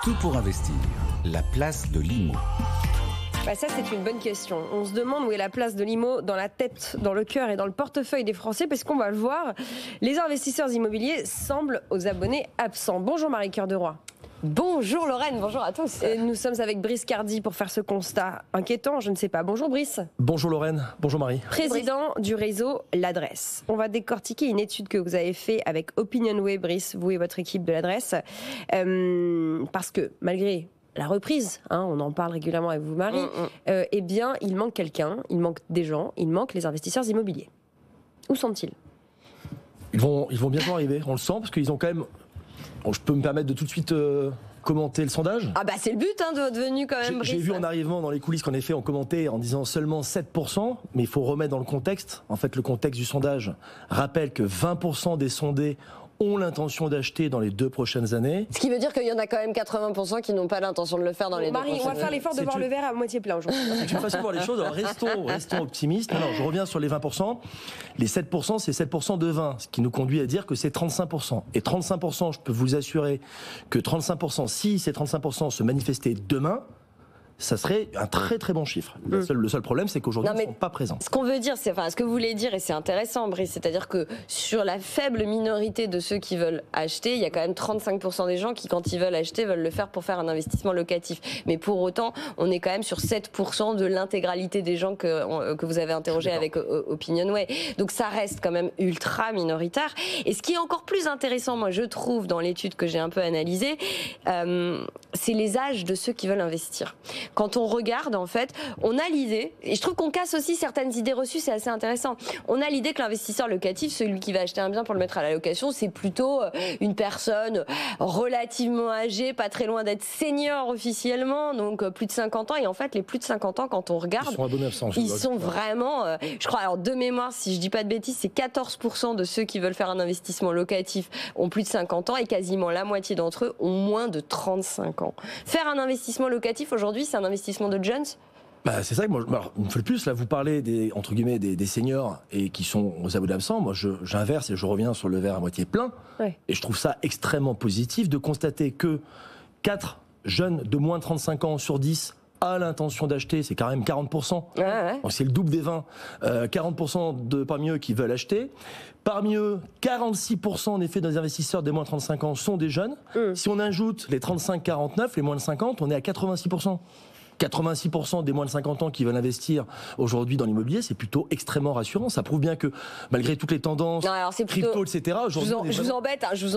Tout pour investir. La place de l'IMO. Bah ça, c'est une bonne question. On se demande où est la place de l'IMO dans la tête, dans le cœur et dans le portefeuille des Français, parce qu'on va le voir, les investisseurs immobiliers semblent aux abonnés absents. Bonjour Marie-Cœur de Roy. Bonjour Lorraine, bonjour à tous. Et nous sommes avec Brice Cardi pour faire ce constat inquiétant, je ne sais pas. Bonjour Brice. Bonjour Lorraine, bonjour Marie. Président du réseau L'Adresse. On va décortiquer une étude que vous avez faite avec OpinionWay, Brice, vous et votre équipe de L'Adresse. Parce que malgré la reprise, on en parle régulièrement avec vous Marie, eh bien il manque quelqu'un, il manque des gens, il manque les investisseurs immobiliers. Où sont-ils ? Ils vont bientôt arriver, on le sent, parce qu'ils ont quand même... Je peux me permettre de tout de suite commenter le sondage ? Ah bah c'est le but de votre venue quand même, Brice. J'ai vu en arrivant dans les coulisses qu'en effet on commentait en disant seulement 7%, mais il faut remettre dans le contexte. En fait, le contexte du sondage rappelle que 20% des sondés ont l'intention d'acheter dans les 2 prochaines années. Ce qui veut dire qu'il y en a quand même 80% qui n'ont pas l'intention de le faire dans les 2 prochaines années. Marie, on va faire l'effort de voir le verre à moitié plein aujourd'hui. C'est une façon de voir les choses, alors restons optimistes. Alors, je reviens sur les 20%. Les 7%, c'est 7% de 20, ce qui nous conduit à dire que c'est 35%. Et 35%, je peux vous assurer que 35%, si ces 35% se manifestaient demain, ça serait un très très bon chiffre. Le seul problème, c'est qu'aujourd'hui, ils ne sont pas présents. Ce qu'on veut dire, ce que vous voulez dire, et c'est intéressant, Brice, c'est-à-dire que sur la faible minorité de ceux qui veulent acheter, il y a quand même 35% des gens qui, quand ils veulent acheter, veulent le faire pour faire un investissement locatif. Mais pour autant, on est quand même sur 7% de l'intégralité des gens que vous avez interrogés avec OpinionWay. Donc ça reste quand même ultra minoritaire. Et ce qui est encore plus intéressant, moi je trouve, dans l'étude que j'ai un peu analysée, c'est les âges de ceux qui veulent investir. Quand on regarde, en fait, on a l'idée, et je trouve qu'on casse aussi certaines idées reçues, c'est assez intéressant. On a l'idée que l'investisseur locatif, celui qui va acheter un bien pour le mettre à la location, c'est plutôt une personne relativement âgée, pas très loin d'être senior officiellement, donc plus de 50 ans. Et en fait, les plus de 50 ans, quand on regarde, ils sont vraiment, je crois, alors de mémoire, si je dis pas de bêtises, c'est 14% de ceux qui veulent faire un investissement locatif ont plus de 50 ans et quasiment la moitié d'entre eux ont moins de 35 ans. Faire un investissement locatif aujourd'hui, c'est un investissement de jeunes ? C'est ça que moi, une fois de plus, là, vous parlez entre guillemets des seniors et qui sont aux abonnés absents. Moi, j'inverse et je reviens sur le verre à moitié plein. Ouais. Et je trouve ça extrêmement positif de constater que 4 jeunes de moins de 35 ans sur 10 a l'intention d'acheter, c'est quand même 40%. Ouais. Donc c'est le double des 20. 40% parmi eux qui veulent acheter. Parmi eux, 46% en effet des investisseurs des moins de 35 ans sont des jeunes. Si on ajoute les 35-49, les moins de 50, on est à 86%. 86% des moins de 50 ans qui veulent investir aujourd'hui dans l'immobilier, c'est plutôt extrêmement rassurant. Ça prouve bien que malgré toutes les tendances, crypto, etc. Aujourd'hui, je vous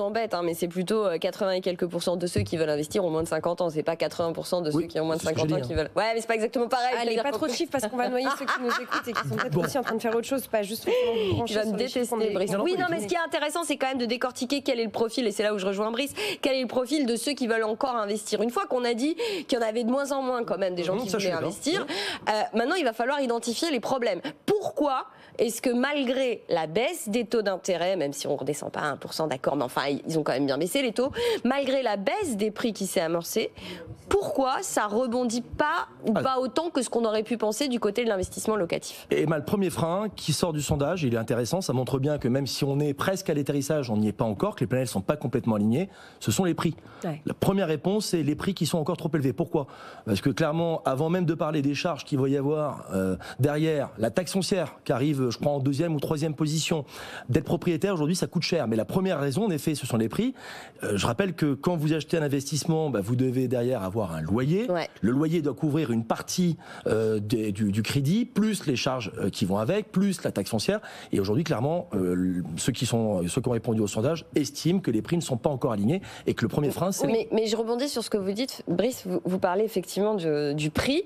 embête, mais c'est plutôt 80 et quelques % de ceux qui veulent investir ont moins de 50 ans. C'est pas 80% de ceux qui ont moins de 50 ans qui veulent. Ouais, mais c'est pas exactement pareil. Allez, pas trop de chiffres parce qu'on va noyer ceux qui nous écoutent et qui sont peut-être aussi en train de faire autre chose, pas juste brancher sur les chiffres. Oui, non, mais ce qui est intéressant, c'est quand même de décortiquer quel est le profil, et c'est là où je rejoins Brice, quel est le profil de ceux qui veulent encore investir. Une fois qu'on a dit qu'il y en avait de moins en moins quand même des gens qui voulaient investir, maintenant il va falloir identifier les problèmes. Pourquoi est-ce que malgré la baisse des taux d'intérêt, même si on ne redescend pas à 1%, d'accord, mais enfin ils ont quand même bien baissé les taux, malgré la baisse des prix qui s'est amorcée, pourquoi ça rebondit pas ou pas autant que ce qu'on aurait pu penser du côté de l'investissement locatif ? Et le premier frein qui sort du sondage, il est intéressant, ça montre bien que même si on est presque à l'atterrissage, on n'y est pas encore, que les planètes ne sont pas complètement alignées, ce sont les prix. Ouais. La première réponse, c'est les prix qui sont encore trop élevés. Pourquoi ? Parce que clairement, avant même de parler des charges qu'il va y avoir derrière, la taxe foncière qui arrive, je crois, en 2e ou 3e position, d'être propriétaire aujourd'hui, ça coûte cher. Mais la première raison, en effet, ce sont les prix. Je rappelle que quand vous achetez un investissement, vous devez derrière avoir un loyer. Ouais. Le loyer doit couvrir une partie du crédit, plus les charges qui vont avec, plus la taxe foncière. Et aujourd'hui, clairement, ceux qui ont répondu au sondage estiment que les prix ne sont pas encore alignés et que le premier frein, c'est... Mais je rebondis sur ce que vous dites, Brice. Vous parlez effectivement du prix.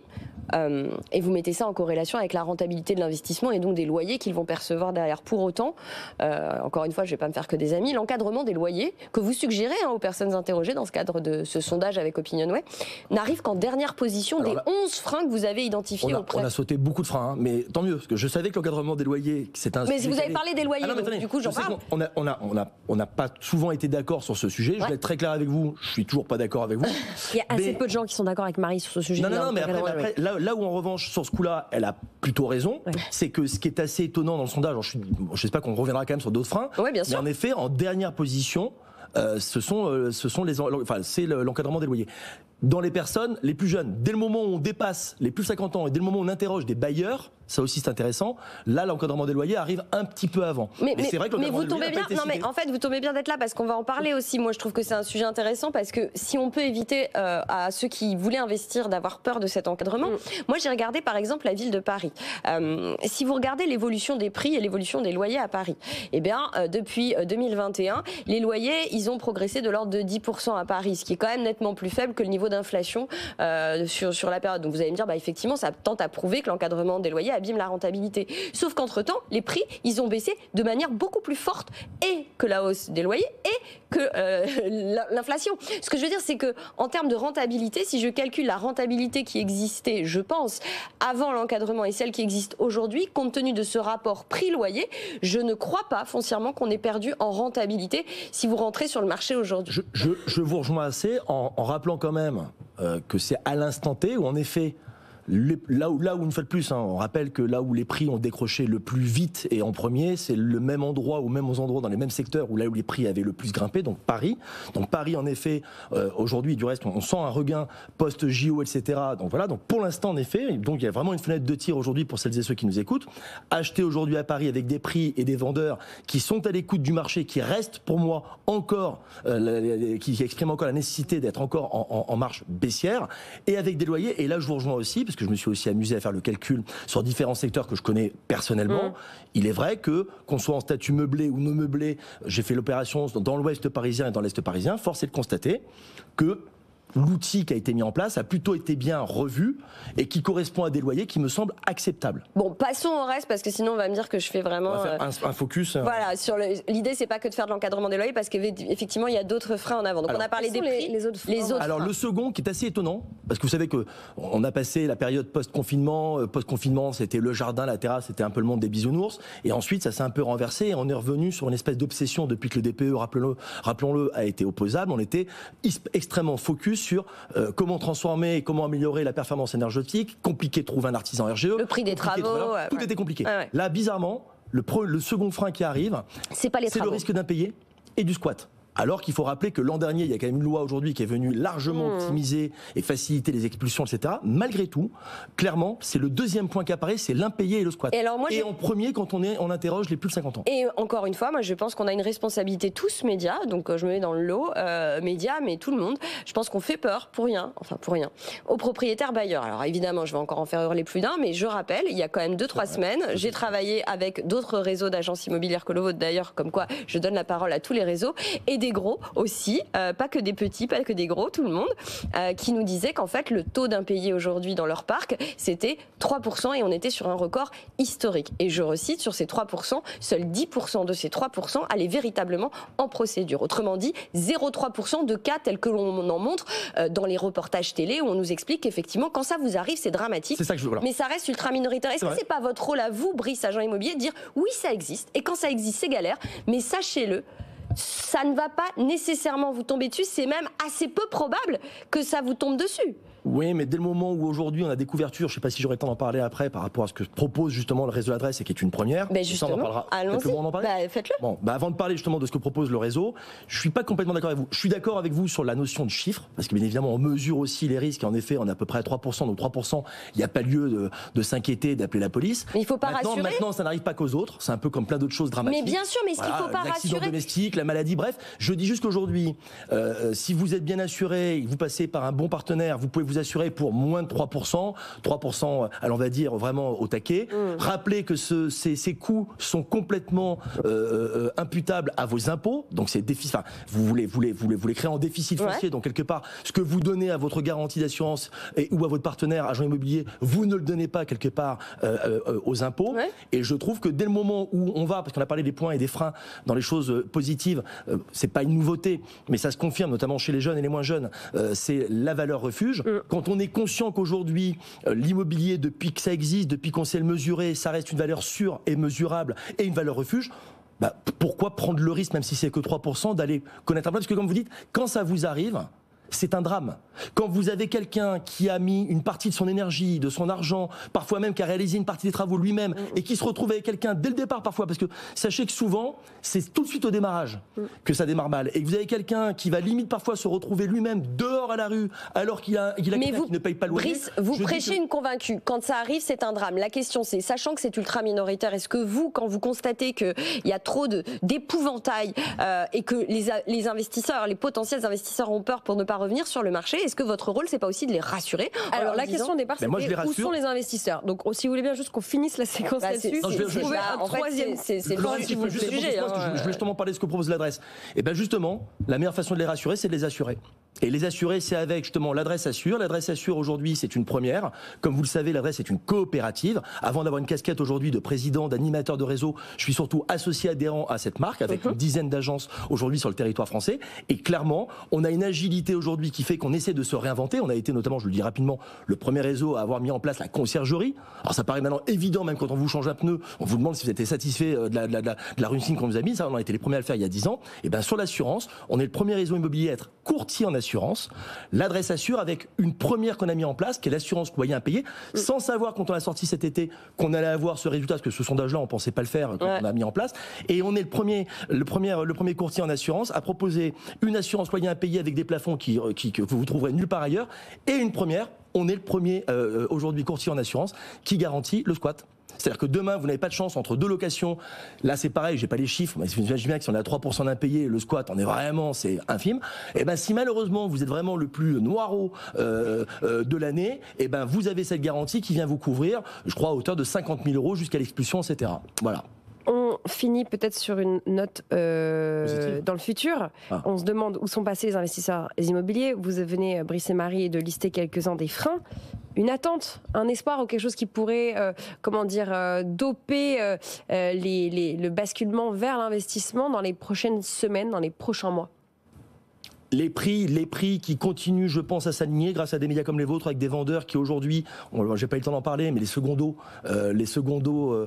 Et vous mettez ça en corrélation avec la rentabilité de l'investissement et donc des loyers qu'ils vont percevoir derrière. Pour autant, encore une fois, je ne vais pas me faire que des amis, l'encadrement des loyers que vous suggérez aux personnes interrogées dans ce cadre de ce sondage avec OpinionWay n'arrive qu'en dernière position des 11 freins que vous avez identifiés auprès. On a sauté beaucoup de freins, mais tant mieux, parce que je savais que l'encadrement des loyers, c'est un... Mais vous avez parlé des loyers, donc du coup j'en parle. On n'a pas souvent été d'accord sur ce sujet, je vais être très clair avec vous, je suis toujours pas d'accord avec vous. Il y a assez peu de gens qui sont d'accord avec Marie sur ce sujet. Non, mais après là où en revanche, sur ce coup-là, elle a plutôt raison, c'est que ce qui est assez étonnant dans le sondage, je ne sais pas qu'on reviendra quand même sur d'autres freins, mais en effet, en dernière position, c'est l'encadrement des loyers. Dans les personnes les plus jeunes, dès le moment où on dépasse les plus de 50 ans et dès le moment où on interroge des bailleurs, ça aussi c'est intéressant, là l'encadrement des loyers arrive un petit peu avant. Mais c'est vrai que vous l'encadrement tombez des loyers bien. Non mais en fait vous tombez bien d'être là parce qu'on va en parler aussi. Moi je trouve que c'est un sujet intéressant parce que si on peut éviter à ceux qui voulaient investir d'avoir peur de cet encadrement. Moi j'ai regardé par exemple la ville de Paris. Si vous regardez l'évolution des prix et l'évolution des loyers à Paris, eh bien depuis 2021 les loyers ils ont progressé de l'ordre de 10% à Paris, ce qui est quand même nettement plus faible que le niveau d'inflation sur la période. Donc vous allez me dire, effectivement, ça tente à prouver que l'encadrement des loyers abîme la rentabilité. Sauf qu'entre-temps, les prix, ils ont baissé de manière beaucoup plus forte et que la hausse des loyers et que l'inflation. Ce que je veux dire, c'est que en termes de rentabilité, si je calcule la rentabilité qui existait, je pense, avant l'encadrement et celle qui existe aujourd'hui, compte tenu de ce rapport prix-loyer, je ne crois pas foncièrement qu'on ait perdu en rentabilité si vous rentrez sur le marché aujourd'hui. Je vous rejoins assez en rappelant quand même que c'est à l'instant T où en effet là où une fois de plus, on rappelle que là où les prix ont décroché le plus vite et en premier, c'est le même endroit ou même aux endroits dans les mêmes secteurs où là où les prix avaient le plus grimpé, donc Paris. Donc Paris en effet, aujourd'hui du reste on sent un regain post-JO, etc. Donc voilà, donc pour l'instant en effet, donc il y a vraiment une fenêtre de tir aujourd'hui pour celles et ceux qui nous écoutent. Acheter aujourd'hui à Paris avec des prix et des vendeurs qui sont à l'écoute du marché, qui restent pour moi encore, qui expriment encore la nécessité d'être encore en marche baissière et avec des loyers, et là je vous rejoins aussi, parce que je me suis aussi amusé à faire le calcul sur différents secteurs que je connais personnellement. Il est vrai que, qu'on soit en statut meublé ou non meublé, j'ai fait l'opération dans l'ouest parisien et dans l'est parisien, force est de constater que l'outil qui a été mis en place a plutôt été bien revu et qui correspond à des loyers qui me semblent acceptables. Bon, passons au reste parce que sinon on va me dire que je fais vraiment... On va faire un focus. Voilà, sur l'idée c'est pas que de faire de l'encadrement des loyers parce qu'effectivement il y a d'autres freins en avant. Donc alors, on a parlé des prix, les autres freins. Alors le second qui est assez étonnant, parce que vous savez que on a passé la période post-confinement, c'était le jardin, la terrasse, c'était un peu le monde des bisounours, et ensuite ça s'est un peu renversé et on est revenu sur une espèce d'obsession depuis que le DPE, rappelons-le, a été opposable. On était extrêmement focus sur comment transformer et comment améliorer la performance énergétique, compliqué de trouver un artisan RGE. Le prix des travaux. Tout était compliqué. Là, bizarrement, le second frein qui arrive, c'est le risque d'impayé et du squat. Alors qu'il faut rappeler que l'an dernier, il y a quand même une loi aujourd'hui qui est venue largement optimiser et faciliter les expulsions, etc. Malgré tout, clairement, c'est le deuxième point qui apparaît, c'est l'impayé et le squat. Et en premier, quand on interroge les plus de 50 ans. Et encore une fois, moi je pense qu'on a une responsabilité tous médias, donc je me mets dans le lot, médias, mais tout le monde. Je pense qu'on fait peur pour rien, aux propriétaires bailleurs. Alors évidemment, je vais encore en faire hurler plus d'un, mais je rappelle, il y a quand même 2-3 semaines, j'ai travaillé avec d'autres réseaux d'agences immobilières que le vôtre d'ailleurs, comme quoi je donne la parole à tous les réseaux, et des gros aussi, pas que des petits, pas que des gros, tout le monde, qui nous disaient qu'en fait le taux d'impayés aujourd'hui dans leur parc c'était 3% et on était sur un record historique. Et je recite, sur ces 3%, seuls 10% de ces 3% allaient véritablement en procédure. Autrement dit, 0,3% de cas tels que l'on en montre dans les reportages télé où on nous explique qu'effectivement quand ça vous arrive c'est dramatique, c'est ça que je veux, voilà. Mais ça reste ultra minoritaire. Est-ce que c'est pas votre rôle à vous, Brice, agent immobilier, de dire oui ça existe et quand ça existe c'est galère, mais sachez-le, ça ne va pas nécessairement vous tomber dessus, c'est même assez peu probable que ça vous tombe dessus. Oui, mais dès le moment où aujourd'hui on a des couvertures, je ne sais pas si j'aurai le temps d'en parler après par rapport à ce que propose justement le réseau L'Adresse et qui est une première. Ben justement, on en parlera. allons-y. Faites-le. Bon, avant de parler justement de ce que propose le réseau, je suis pas complètement d'accord avec vous. Je suis d'accord avec vous sur la notion de chiffre, parce que bien évidemment on mesure aussi les risques. Et en effet, on est à peu près à 3%, donc 3%, il n'y a pas lieu de s'inquiéter, d'appeler la police. Mais il ne faut pas rassurer. Maintenant, ça n'arrive pas qu'aux autres. C'est un peu comme plein d'autres choses dramatiques. Mais bien sûr, mais ce qu'il ne faut pas rassurer. L'accident domestique, la maladie, bref. Je dis juste qu'aujourd'hui, si vous êtes bien assuré, vous passez par un bon partenaire, vous pouvez vous assurer pour moins de 3%, alors on va dire vraiment au taquet. Rappelez que ces coûts sont complètement imputables à vos impôts, donc c'est déficit. Enfin, vous voulez créer en déficit foncier, donc quelque part, ce que vous donnez à votre garantie d'assurance ou à votre partenaire agent immobilier, vous ne le donnez pas quelque part aux impôts. Et je trouve que dès le moment où on va, parce qu'on a parlé des points et des freins dans les choses positives, c'est pas une nouveauté, mais ça se confirme notamment chez les jeunes et les moins jeunes, c'est la valeur refuge. Quand on est conscient qu'aujourd'hui, l'immobilier, depuis que ça existe, depuis qu'on sait le mesurer, ça reste une valeur sûre et mesurable et une valeur refuge, pourquoi prendre le risque, même si c'est que 3%, d'aller connaître un plan ? Parce que comme vous dites, quand ça vous arrive, c'est un drame. Quand vous avez quelqu'un qui a mis une partie de son énergie, de son argent, parfois même qui a réalisé une partie des travaux lui-même, et qui se retrouve avec quelqu'un dès le départ parfois, parce que sachez que souvent, c'est tout de suite au démarrage que ça démarre mal. Et que vous avez quelqu'un qui va limite parfois se retrouver lui-même dehors à la rue, alors qu'il a quelqu'un qui ne paye pas le loyer. Brice, vous prêchez une convaincue. Quand ça arrive, c'est un drame. La question, c'est, sachant que c'est ultra minoritaire, est-ce que vous, quand vous constatez qu'il y a trop d'épouvantail et que les investisseurs, les potentiels investisseurs ont peur pour ne pas revenir sur le marché, est-ce que votre rôle, c'est pas aussi de les rassurer? Alors la question au départ, c'était où sont les investisseurs? Donc si vous voulez bien juste qu'on finisse la séquence là-dessus, trouver un troisième. C'est le principe du sujet. Je voulais justement parler de ce que propose l'adresse. Et bien justement, la meilleure façon de les rassurer, c'est de les assurer. Et les assurer, c'est avec justement l'adresse assure. L'adresse assure aujourd'hui, c'est une première. Comme vous le savez, l'adresse est une coopérative. Avant d'avoir une casquette aujourd'hui de président, d'animateur de réseau, je suis surtout associé adhérent à cette marque avec une dizaine d'agences aujourd'hui sur le territoire français. Et clairement, on a une agilité aujourd'hui qui fait qu'on essaie de se réinventer. On a été notamment, je le dis rapidement, le premier réseau à avoir mis en place la conciergerie. Alors ça paraît maintenant évident, même quand on vous change un pneu, on vous demande si vous êtes satisfait de la routine qu'on vous a mise. Ça, on a été les premiers à le faire il y a 10 ans. Et bien sur l'assurance, on est le premier réseau immobilier à être courtier en assurance. L'adresse assure avec une première qu'on a mis en place, qui est l'assurance loyer impayé, sans savoir quand on a sorti cet été qu'on allait avoir ce résultat, parce que ce sondage-là, on pensait pas le faire quand on a mis en place. Et on est le premier courtier en assurance à proposer une assurance loyer impayé avec des plafonds que vous trouverez nulle part ailleurs. Et une première, on est le premier aujourd'hui courtier en assurance qui garantit le squat. C'est-à-dire que demain, vous n'avez pas de chance entre deux locations. Là, c'est pareil, j'ai pas les chiffres, mais j'imagine bien que si on est à 3% d'impayé, le squat, c'est infime. Et ben, si malheureusement, vous êtes vraiment le plus noiro de l'année, et ben, vous avez cette garantie qui vient vous couvrir, je crois, à hauteur de 50 000 € jusqu'à l'expulsion, etc. Voilà. On finit peut-être sur une note dans le futur. On se demande où sont passés les investisseurs immobiliers. Vous venez, Brice et Marie, de lister quelques-uns des freins. Une attente, un espoir ou quelque chose qui pourrait, doper le basculement vers l'investissement dans les prochaines semaines, dans les prochains mois? Les prix qui continuent, je pense, à s'aligner grâce à des médias comme les vôtres, avec des vendeurs qui aujourd'hui, j'ai pas eu le temps d'en parler, mais les secondos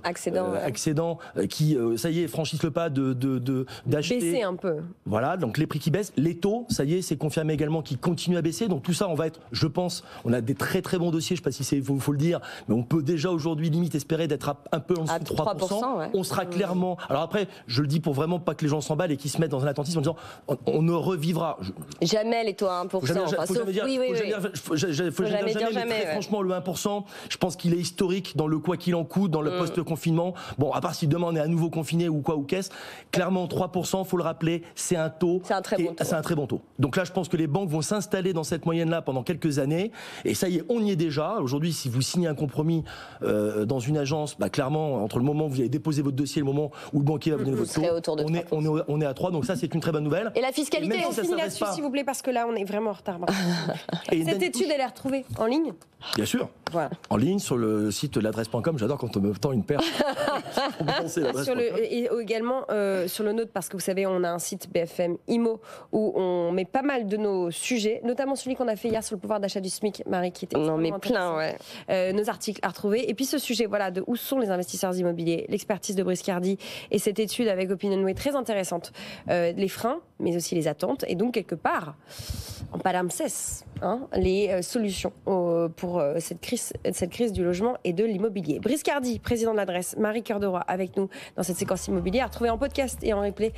accédants qui, ça y est, franchissent le pas d'acheter. Baisser un peu. Voilà, donc les prix qui baissent, les taux, ça y est, c'est confirmé également, qui continuent à baisser. Donc tout ça, on va être, je pense, on a des très très bons dossiers, je sais pas si c'est faut le dire, mais on peut déjà aujourd'hui limite espérer d'être un peu en dessous de 3%. Ouais. On sera clairement. Alors après, je le dis pour vraiment pas que les gens s'emballent et qu'ils se mettent dans un attentisme en disant, on ne revivra. Jamais les taux à 1%. Faut jamais dire jamais, mais très franchement, le 1%, je pense qu'il est historique dans le quoi qu'il en coûte, dans le post-confinement. Bon, à part si demain on est à nouveau confiné ou qu'est-ce, clairement 3%, faut le rappeler, c'est un taux. C'est un très bon taux. Donc là, je pense que les banques vont s'installer dans cette moyenne-là pendant quelques années. Et ça y est, on y est déjà. Aujourd'hui, si vous signez un compromis dans une agence, clairement, entre le moment où vous avez déposé votre dossier et le moment où le banquier va vous donner votre taux, on est à 3. Donc ça, c'est une très bonne nouvelle. Et la fiscalité, on finit là-dessus, s'il vous plaît, parce que là, on est vraiment en retard. Cette étude, elle est retrouvée en ligne? Bien sûr. Voilà. En ligne, sur le site l'adresse.com. J'adore quand on me tend une paire. Et également sur le nôtre, parce que vous savez, on a un site BFM Immo où on met pas mal de nos sujets, notamment celui qu'on a fait hier sur le pouvoir d'achat du SMIC, Marie, qui était plein, nos articles à retrouver. Et puis ce sujet, de où sont les investisseurs immobiliers, l'expertise de Brice Cardi et cette étude avec Opinionway très intéressante, les freins, mais aussi les attentes, et donc quelque part, en palimpseste, les solutions pour cette crise du logement et de l'immobilier. Brice Cardi, président de l'adresse, Marie Cœur de Roy avec nous dans cette séquence immobilière, retrouvée en podcast et en replay.